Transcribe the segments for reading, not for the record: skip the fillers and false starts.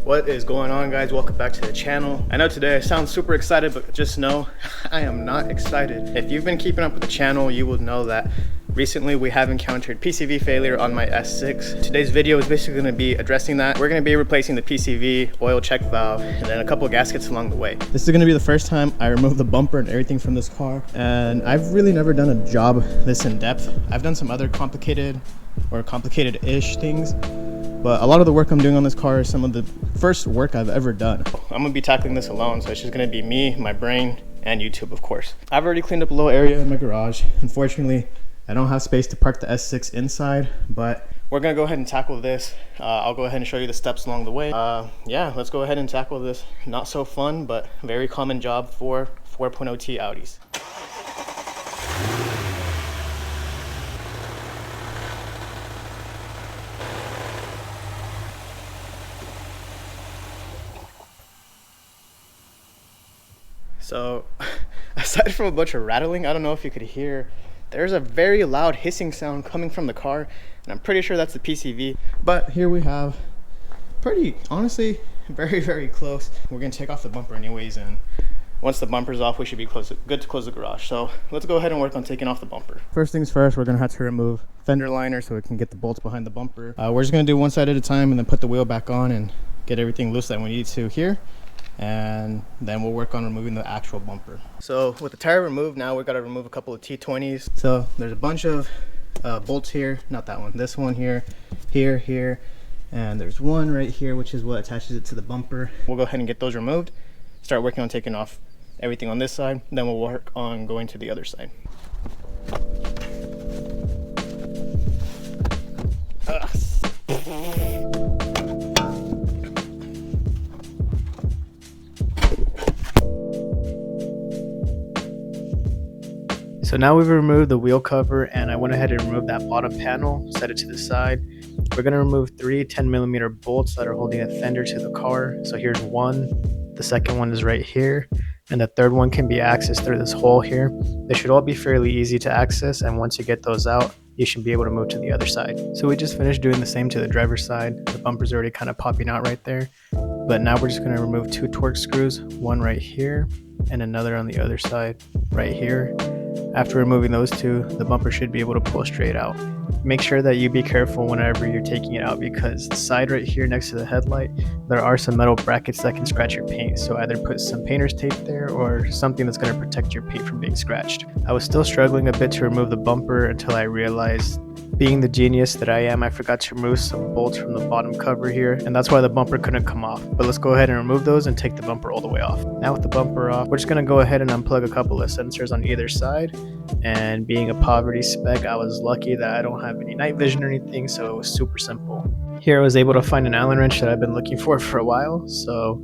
What is going on, guys? Welcome back to the channel. I know today I sound super excited, but just know I am not excited. If you've been keeping up with the channel, you will know that recently we have encountered PCV failure on my S6. Today's video is basically going to be addressing that. We're going to be replacing the PCV, oil check valve, and then a couple of gaskets along the way. This is going to be the first time I remove the bumper and everything from this car, and I've really never done a job this in depth. I've done some other complicated-ish things, but a lot of the work I'm doing on this car is some of the first work I've ever done. I'm gonna be tackling this alone, so it's just gonna be me, my brain, and YouTube, of course. I've already cleaned up a little area in my garage. Unfortunately, I don't have space to park the S6 inside, but we're gonna go ahead and tackle this. I'll go ahead and show you the steps along the way. Yeah, let's go ahead and tackle this not so fun, but very common job for 4.0T Audis. So, aside from a bunch of rattling, I don't know if you could hear, there's a very loud hissing sound coming from the car, and I'm pretty sure that's the PCV. But here we have, pretty, honestly, very close. We're gonna take off the bumper anyways, and once the bumper's off, we should be good to close the garage. So let's go ahead and work on taking off the bumper. First things first, we're gonna have to remove fender liner so we can get the bolts behind the bumper. We're just gonna do one side at a time and then put the wheel back on and get everything loose that we need to here. And then we'll work on removing the actual bumper. So with the tire removed, now we've got to remove a couple of T20s. So there's a bunch of bolts here, not that one, this one here, here, and there's one right here, which is what attaches it to the bumper. We'll go ahead and get those removed, start working on taking off everything on this side, then we'll work on going to the other side. So now we've removed the wheel cover, and I went ahead and removed that bottom panel, set it to the side. We're going to remove 3 10mm bolts that are holding the fender to the car. So here's one, the second one is right here, and the third one can be accessed through this hole here. They should all be fairly easy to access, and once you get those out, you should be able to move to the other side. So we just finished doing the same to the driver's side. The bumper's already kind of popping out right there, but now we're just going to remove 2 Torx screws, one right here and another on the other side right here. After removing those 2, the bumper should be able to pull straight out. Make sure that you be careful whenever you're taking it out, because the side right here next to the headlight, there are some metal brackets that can scratch your paint. So either put some painter's tape there or something that's going to protect your paint from being scratched. I was still struggling a bit to remove the bumper until I realized, being the genius that I am, I forgot to remove some bolts from the bottom cover here, and that's why the bumper couldn't come off. But let's go ahead and remove those and take the bumper all the way off. Now with the bumper off, we're just going to go ahead and unplug a couple of sensors on either side. And being a poverty spec, I was lucky that I don't have any night vision or anything, so it was super simple. Here I was able to find an Allen wrench that I've been looking for a while, so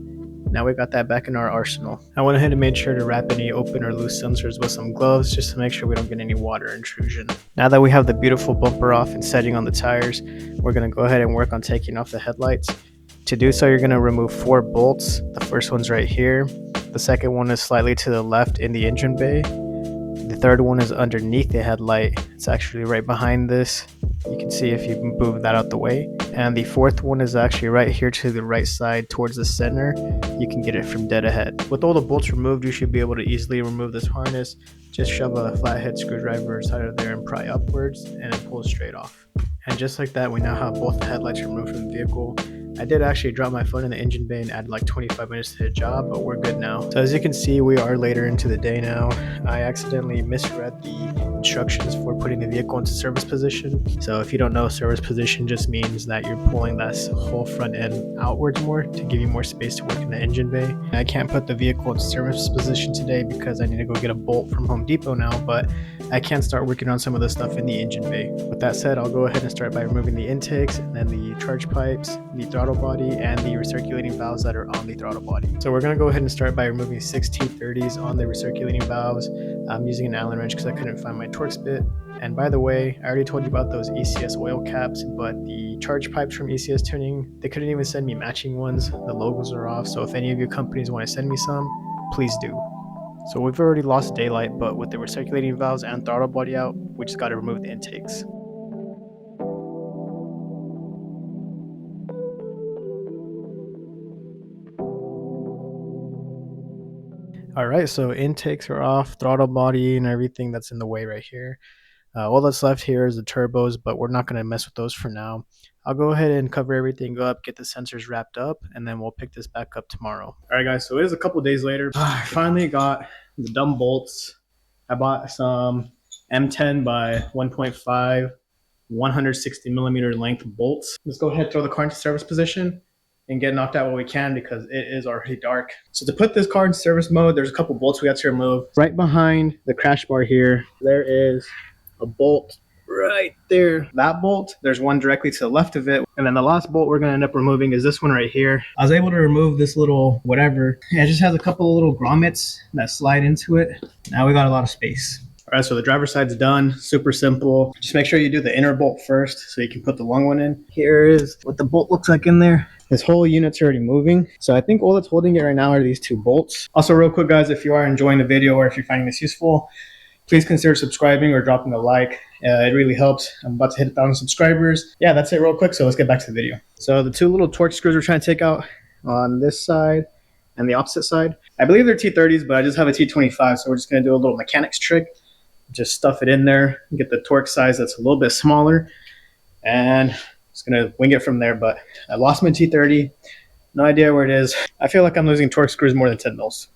now we got that back in our arsenal. I went ahead and made sure to wrap any open or loose sensors with some gloves just to make sure we don't get any water intrusion. Now that we have the beautiful bumper off and setting on the tires, we're going to go ahead and work on taking off the headlights. To do so, you're going to remove 4 bolts. The first one's right here. The second one is slightly to the left in the engine bay. The third one is underneath the headlight. It's actually right behind this. You can see if you move that out the way. And the fourth one is actually right here to the right side towards the center. You can get it from dead ahead. With all the bolts removed, you should be able to easily remove this harness. Just shove a flathead screwdriver inside of there and pry upwards, and it pulls straight off. And just like that, we now have both the headlights removed from the vehicle. I did actually drop my phone in the engine bay and add like 25 minutes to the job, but we're good now. So as you can see, we are later into the day now. I accidentally misread the instructions for putting the vehicle into service position. So if you don't know, service position just means that you're pulling that whole front end outwards more to give you more space to work in the engine bay. I can't put the vehicle in service position today because I need to go get a bolt from Home Depot now, but I can start working on some of the stuff in the engine bay. With that said, I'll go ahead and start by removing the intakes and then the charge pipes, the throttle body, and the recirculating valves that are on the throttle body. So we're going to go ahead and start by removing 6 T30s on the recirculating valves. I'm using an Allen wrench because I couldn't find my Torx bit. And by the way, I already told you about those ECS oil caps, but the charge pipes from ECS Tuning, they couldn't even send me matching ones. The logos are off, so if any of your companies want to send me some, please do. So we've already lost daylight, but with the recirculating valves and throttle body out, we just got to remove the intakes. All right, so intakes are off, throttle body and everything that's in the way right here. All that's left here is the turbos, but we're not going to mess with those for now. I'll go ahead and cover everything up, get the sensors wrapped up, and then we'll pick this back up tomorrow. All right, guys, so it is a couple days later. I finally got the dumb bolts. I bought some M10 by 1.5, 160 millimeter length bolts. Let's go ahead and throw the car into service position and get knocked out what we can because it is already dark. So to put this car in service mode, there's a couple bolts we have to remove. Right behind the crash bar here, there is a bolt right there. That bolt, there's one directly to the left of it. And then the last bolt we're gonna end up removing is this one right here. I was able to remove this little whatever. Yeah, it just has a couple of little grommets that slide into it. Now we got a lot of space. All right, so the driver's side's done, super simple. Just make sure you do the inner bolt first so you can put the long one in. Here is what the bolt looks like in there. This whole unit's already moving. So I think all that's holding it right now are these two bolts. Also real quick guys, if you are enjoying the video or if you're finding this useful, please consider subscribing or dropping a like. It really helps. I'm about to hit 1,000 subscribers. Yeah, that's it real quick. So let's get back to the video. So the two little torque screws we're trying to take out on this side and the opposite side. I believe they're T30s, but I just have a T25. So we're just gonna do a little mechanics trick. Just stuff it in there, get the torque size that's a little bit smaller, and just gonna wing it from there. But I lost my T30, no idea where it is. I feel like I'm losing torque screws more than 10 mils.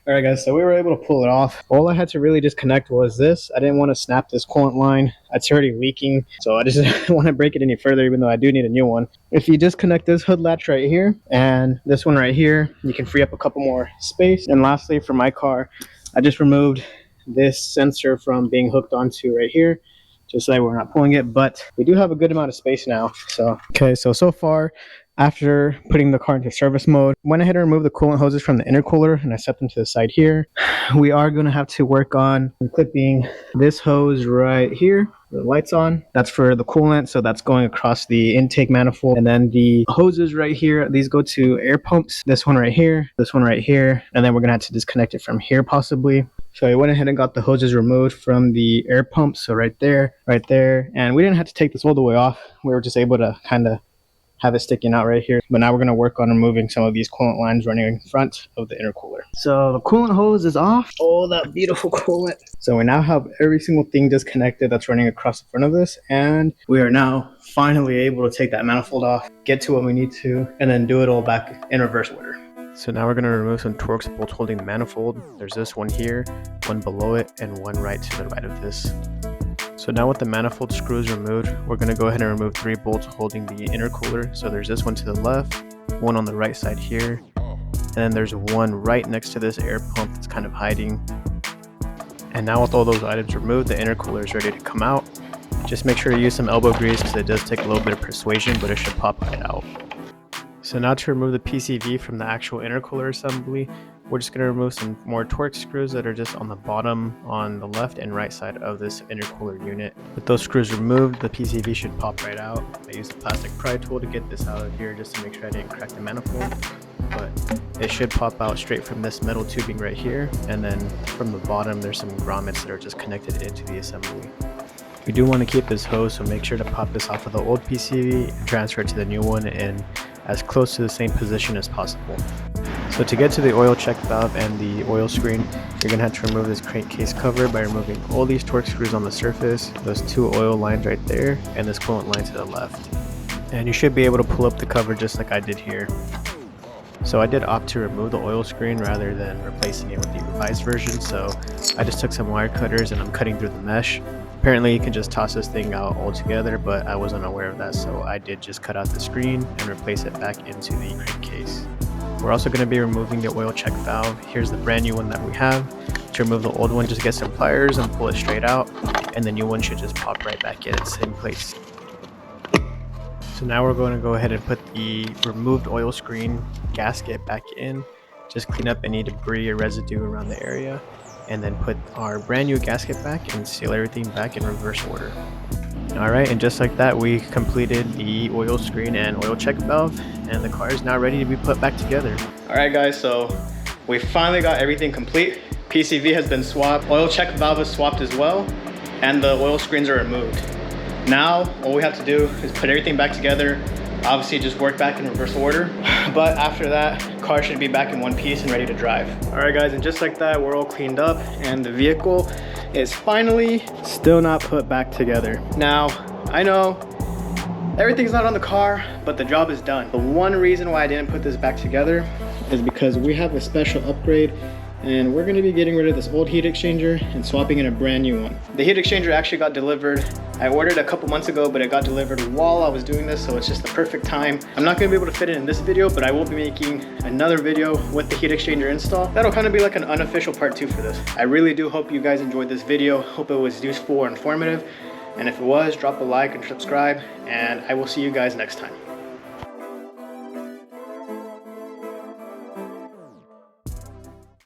All right guys, so we were able to pull it off. All I had to really disconnect was this. I didn't want to snap this coolant line. It's already leaking, so I just didn't want to break it any further, even though I do need a new one. If you disconnect this hood latch right here and this one right here, you can free up a couple more space. And lastly, for my car, I just removed this sensor from being hooked onto right here, just so that we're not pulling it, but we do have a good amount of space now. So okay, so far, after putting the car into service mode, went ahead and removed the coolant hoses from the intercooler and I set them to the side here. We are going to have to work on clipping this hose right here. The lights on, that's for the coolant, so that's going across the intake manifold. And then the hoses right here, these go to air pumps. This one right here, this one right here, and then we're gonna have to disconnect it from here possibly. So I went ahead and got the hoses removed from the air pump, so right there, and we didn't have to take this all the way off. We were just able to kind of have it sticking out right here. But now we're going to work on removing some of these coolant lines running in front of the intercooler. So the coolant hose is off. Oh, that beautiful coolant. So we now have every single thing disconnected that's running across the front of this. And we are now finally able to take that manifold off, get to what we need to, and then do it all back in reverse order. So now we're going to remove some Torx bolts holding the manifold. There's this one here, one below it, and one right to the right of this. So now with the manifold screws removed, we're going to go ahead and remove 3 bolts holding the intercooler. So there's this one to the left, one on the right side here, and then there's one right next to this air pump that's kind of hiding. And now with all those items removed, the intercooler is ready to come out. Just make sure to use some elbow grease because it does take a little bit of persuasion, but it should pop right out. So now to remove the PCV from the actual intercooler assembly, we're just going to remove some more Torx screws that are just on the bottom on the left and right side of this intercooler unit. With those screws removed, the PCV should pop right out. I used a plastic pry tool to get this out of here just to make sure I didn't crack the manifold. But it should pop out straight from this metal tubing right here, and then from the bottom there's some grommets that are just connected into the assembly. We do want to keep this hose, so make sure to pop this off of the old PCV and transfer it to the new one in as close to the same position as possible. So to get to the oil check valve and the oil screen, you're going to have to remove this crankcase cover by removing all these Torx screws on the surface, those 2 oil lines right there, and this coolant line to the left. And you should be able to pull up the cover just like I did here. So I did opt to remove the oil screen rather than replacing it with the revised version, so I just took some wire cutters and I'm cutting through the mesh. Apparently you can just toss this thing out altogether, but I wasn't aware of that, so I did just cut out the screen and replace it back into the crankcase. We're also going to be removing the oil check valve. Here's the brand new one that we have. To remove the old one, just get some pliers and pull it straight out, and the new one should just pop right back in its same place. So now we're going to go ahead and put the removed oil screen gasket back in. Just clean up any debris or residue around the area, and then put our brand new gasket back and seal everything back in reverse order. Alright, and just like that, we completed the oil screen and oil check valve, and the car is now ready to be put back together. Alright guys, so we finally got everything complete. PCV has been swapped, oil check valve is swapped as well, and the oil screens are removed. Now, all we have to do is put everything back together. Obviously, just work back in reverse order. But after that, car should be back in one piece and ready to drive. All right, guys, and just like that, we're all cleaned up and the vehicle is finally still not put back together. Now, I know everything's not on the car, but the job is done. The one reason why I didn't put this back together is because we have a special upgrade and we're gonna be getting rid of this old heat exchanger and swapping in a brand new one. The heat exchanger actually got delivered. I ordered a couple months ago, but it got delivered while I was doing this, so it's just the perfect time. I'm not gonna be able to fit it in this video, but I will be making another video with the heat exchanger install. That'll kind of be like an unofficial part 2 for this. I really do hope you guys enjoyed this video. Hope it was useful or informative. And if it was, drop a like and subscribe, and I will see you guys next time.